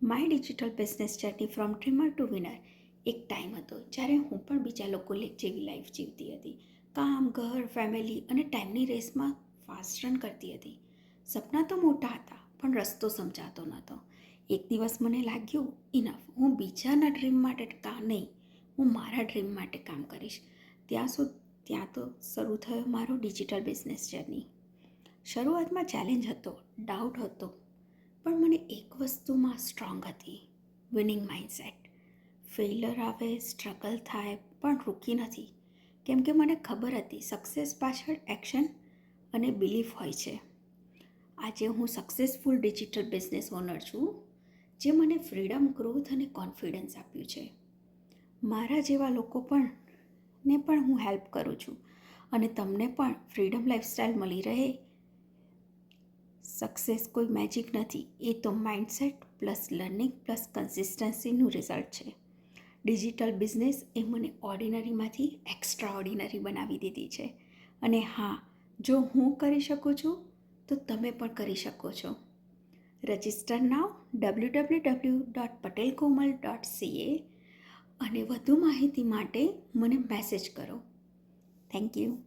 My digital business journey from dreamer to winner. એક time હતો જ્યારે હું પણ બીજા લોકો જેવી લાઈફ જીવતી હતી. કામ, ઘર, ફેમિલી અને ટાઈમની રેસમાં ફાસ્ટ રન કરતી હતી. સપના તો મોટા હતા પણ રસ્તો સમજાતો નહોતો. એક દિવસ મને લાગ્યું ઇનફ, હું બીજાના ડ્રીમ માટે નહીં, હું મારા ડ્રીમ માટે કામ કરીશ. ત્યાં તો શરૂ થયો મારો ડિજિટલ બિઝનેસ જર્ની. શરૂઆતમાં ચેલેન્જ હતો, ડાઉટ હતો, પણ મને એક વસ્તુમાં સ્ટ્રોંગ હતી, વિનિંગ માઇન્ડસેટ. ફેઇલર આવે, સ્ટ્રગલ થાય, પણ રૂકી નથી, કેમ કે મને ખબર હતી સક્સેસ પાછળ એક્શન અને બિલીફ હોય છે. આજે હું સક્સેસફુલ ડિજિટલ બિઝનેસ ઓનર છું, જે મને ફ્રીડમ, ગ્રોથ અને કોન્ફિડન્સ આપ્યું છે. મારા જેવા લોકો પણ હું હેલ્પ કરું છું અને તમને પણ ફ્રીડમ લાઈફસ્ટાઈલ મળી રહે. સક્સેસ કોઈ મેજિક નથી, એ તો માઇન્ડસેટ પ્લસ લર્નિંગ પ્લસ કન્સિસ્ટન્સીનું રિઝલ્ટ છે. ડિજિટલ બિઝનેસ એ મને ઓર્ડિનરીમાંથી એક્સ્ટ્રા ઓર્ડિનરી બનાવી દીધી છે. અને હા, જો હું કરી શકું છું તો તમે પણ કરી શકો છો. રજિસ્ટર નાવ www.patelkomal.ca અને વધુ માહિતી માટે મને મેસેજ કરો. Thank you.